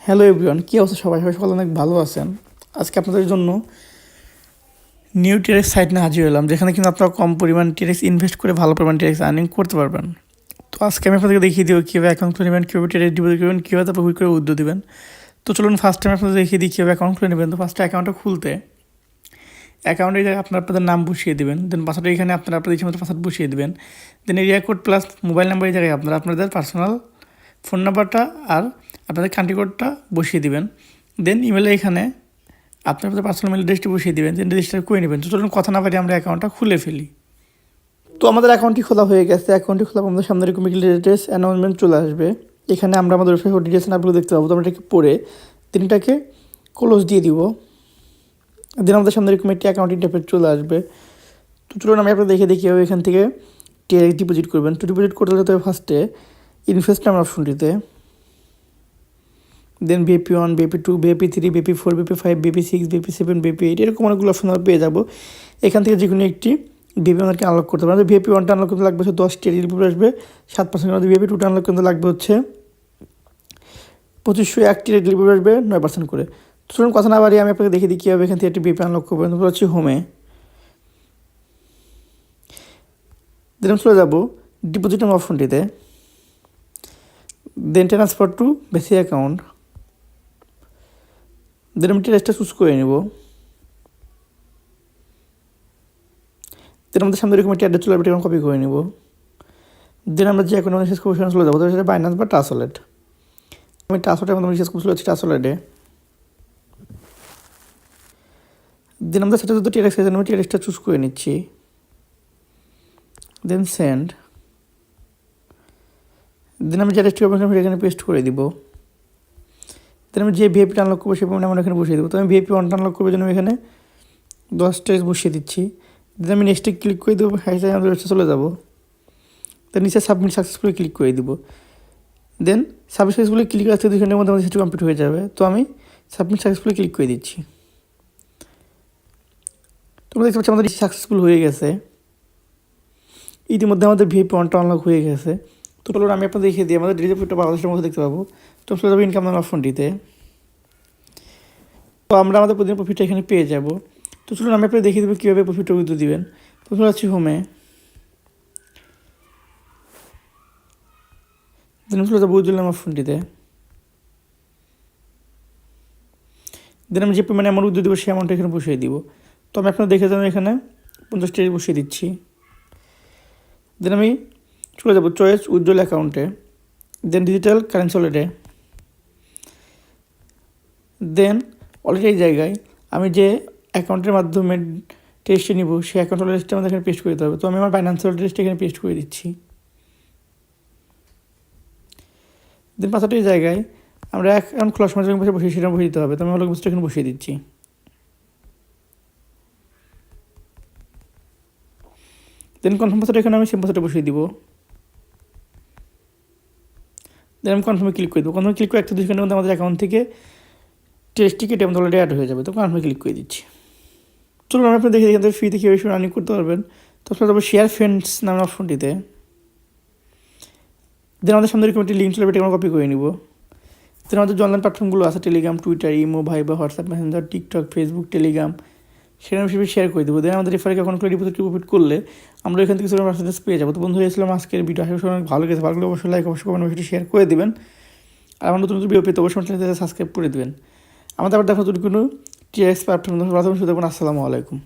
Hello everyone, কী অবস্থা? সবাই সবাই সকলে অনেক ভালো আছেন। আজকে আপনাদের জন্য নিউ টিরেক্স সাইট নিয়ে হাজির হলাম, যেখানে কিন্তু আপনারা কম পরিমাণ টিরেক্স ইনভেস্ট করে ভালো পরিমাণ টিরেক্স আর্নিং করতে পারবেন। তো আজকে আমি আপনাদেরকে দেখিয়ে দেবো কীভাবে অ্যাকাউন্ট খুলে নেবেন, কীভাবে টিরেক্স ডিপোজিট করবেন, কীভাবে তারপর হুইট করে উদ্যোগ দেবেন। তো চলুন ফার্স্ট টাইম আপনাদের দেখিয়ে দিই কীভাবে অ্যাকাউন্ট খুলে নেবেন। তো ফার্স্টে অ্যাকাউন্টটা খুলতে অ্যাকাউন্টে আপনাদের নাম বসিয়ে দেবেন, দেন পাসওয়ার্ড এখানে আপনাদের ইচ্ছে মতো পাসওয়ার্ড বসিয়ে দেবেন। Then area code plus mobile number এই জায়গায় আপনাদের পার্সোনাল ফোন নাম্বারটা আর আপনাদের কান্ট্রি কোডটা বসিয়ে দিবেন। দেন ইমেলে এখানে আপনাদের পার্সোনাল মেল অ্যাড্রেসটি বসিয়ে দেবেন, দেন রেজিস্টার করে নেবেন। তো চলুন কথা না পারি আমরা অ্যাকাউন্টটা খুলে ফেলি। তো আমাদের অ্যাকাউন্টটি খোলা হয়ে গেছে। অ্যাকাউন্টটি খোলা আমাদের সামনে এরকম ডিটেলস অ্যানাউন্সমেন্ট চলে আসবে। এখানে আমরা আমাদের ওয়েবসাইট ডিটেলস নামগুলো দেখতে পাবো। তো আমরা এটাকে পড়ে তিনটাকে ক্লোজ দিয়ে দিব। দেন আমাদের সামনে এরকম একটি অ্যাকাউন্ট ইন্টারফেস চলে আসবে। তো চলুন আমি আপনাদের দেখে দেখি এখান থেকে টিআরএক্স ডিপোজিট করবেন। তো ডিপোজিট করতে হলে ফার্স্টে ইনভেস্ট নামের অপশনটিতে, দেন BP1, BP2, BP3, BP4, BP5, BP6, BP7, BP8 এরকম অনেকগুলো অপশন আমরা পেয়ে যাবো। এখান থেকে যে কোনো একটি BP1কে আনলক করতে পারবেন। BP1টা আনলক করতে লাগবে হচ্ছে 10 টিআরএক্স রিভিউ আসবে 7%, BP2টা আনলক করতে লাগবে হচ্ছে 2501 টিআরএক্স রিভিউ আসবে 9% করে। তো চলুন কথা না বাড়িয়ে আমি আপনাকে দেখিয়ে দিই কীভাবে এখান থেকে একটি BP আনলক করবেন। তারপর হচ্ছে হোমে, দেন চলে যাবো ডিপোজিট নামের অপশনটিতে, দেন ট্রান্সফার টু বেসিক অ্যাকাউন্ট, দেন আমি টিআরএক্সটা চুজ করে নেব। দেন আমাদের সামনে এরকম একটি অ্যাড্রেস চলে আসবে, এটা কপি করে নেব। দেন আমরা যে অ্যাকাউন্ট শেষ করবো সেখানে চলে যাবো, সেটা বাইন্যান্স বা ট্রাস্ট ওয়ালেট। আমি ট্রাস্ট ওয়ালেটের মধ্যে শেষ করতে ট্রাস্ট ওয়ালেটে। দেন আমাদের সাথে যদি টিআরএক্স আছে আমি টিআরএক্সটা চুজ করে নিচ্ছি, দেন সেন্ড। দেন আমি যে অ্যাড্রেসটি এখানে পেস্ট করে দিব। দেন আমি যে ভিআইপিটা আনলক করবো সেই আমরা এখানে বসিয়ে দেবো। তো আমি VIP1টা আনলক করবো জন্য আমি এখানে 10 টিআরএক্স বসিয়ে দিচ্ছি। দেন আমি নেক্সটে ক্লিক করে দেবো, হ্যাশট্যাগ আমাদের ওয়েবসাইটে চলে যাবো। দেন নিচে সাবমিট সাকসেসফুলি ক্লিক করে দিব। দেন সাবমিট সাকসেসফুলি ক্লিক করে 2 ঘন্টার মধ্যে আমাদের সেটা কমপ্লিট হয়ে যাবে। তো আমি সাবমিট সাকসেসফুলি ক্লিক করে দিচ্ছি। তোমরা দেখতে পাচ্ছি আমাদের সাকসেসফুল হয়ে গেছে। ইতিমধ্যে আমাদের VIP1টা আনলক হয়ে গেছে। তো চলুন আমি আপনাদের দেখিয়ে দিই আমাদের ডিজিটাল বাংলাদেশের মধ্যে দেখতে পাবো। তো চলে যাবো ইনকাম নামের অপশনটিতে। তো আমরা আমাদের প্রতিদিন প্রফিটটা এখানে পেয়ে যাব। তো চলুন আমি আপনাদের দেখিয়ে দেবো কীভাবে প্রফিটটা উইথড্র দিবেন। প্রথমে আছি হোমে, দেন চলে যাবো উইথড্র নামের অপশনটিতে। দেন আমি যে পরিমাণে আমার উইথড্র দেবো সেই অ্যামাউন্টটা এখানে বসিয়ে দিব। তো আমি আপনারা দেখে যাবেন এখানে 50 টিআরএক্স বসিয়ে দিচ্ছি। দেন আমি চলে যাবো চয়েস উইথড্রল অ্যাকাউন্টে, দেন ডিজিটাল কারেন্সি ওয়ালেটে। দেন অলরেডি এই জায়গায় আমি যে অ্যাকাউন্টের মাধ্যমে টেস্টে নিব সেই অ্যাকাউন্ট ওয়ালেটটা আমাদের এখানে পেস্ট করে দিতে হবে। তো আমি আমার ফাইন্যান্স ওয়ালেটটা এখানে পেস্ট করে দিচ্ছি। দেন পাঁচটা এই জায়গায় আমরা অ্যাকাউন্ট খোলার সময় যখন বসিয়ে সেটা বসিয়ে দিতে হবে। তো আমি আমার বস্তুটা এখানে বসিয়ে দিচ্ছি। দেন কনফার্ম পাসওয়ার্ড এখানে আমি সেম পাসওয়ার্ডটা বসিয়ে দিব। দেন আমি কনফার্মে ক্লিক করে দেবো। কনফার্মে ক্লিক করে 1-2 সেকেন্ডের মধ্যে আমাদের অ্যাকাউন্ট থেকে টেস্ট টিকিট আমাদের অলরেডি অ্যাড হয়ে যাবে। তো কনফার্মে ক্লিক করে দিচ্ছি। চলুন আমি আপনি দেখে এখান ফ্রিতে কীভাবে রানিং করতে পারবেন। তো আপনার তারপর শেয়ার ফ্রেন্ডস নামের অপশনটিতে, দেন আমাদের সামনে এরকম একটি লিঙ্ক চলে এটা আমরা কপি করে নিব। দেন আমাদের যে অনলাইন প্ল্যাটফর্মগুলো আছে Telegram, Twitter, imo, Viber, WhatsApp Messenger, TikTok, Facebook, Telegram, সেখানে আমি শেয়ার করে দেবো। দেন আমাদের রেফারের অ্যাকাউন্টগুলো ডিপোজিট করলে আমরা এখান থেকে পার্সেন্টেজ পেয়ে যাবো। তো বন্ধু এসেছিলাম আজকের ভিডিও, আশা করি অনেক ভালো গেছে। ভালো লাগলে অবশ্যই লাইক অবশ্যই কমেন্ট অবশ্যই শেয়ার করে দেবেন। আর আমার নতুন নতুন ভিডিও পেতে অবশ্যই চ্যানেলটা সাবস্ক্রাইব করে দেবেন। আমাদের আবার দেখো যদি কোনো টিআরএক্স প্ল্যাটফর্ম শুধু আসসালামু আলাইকুম।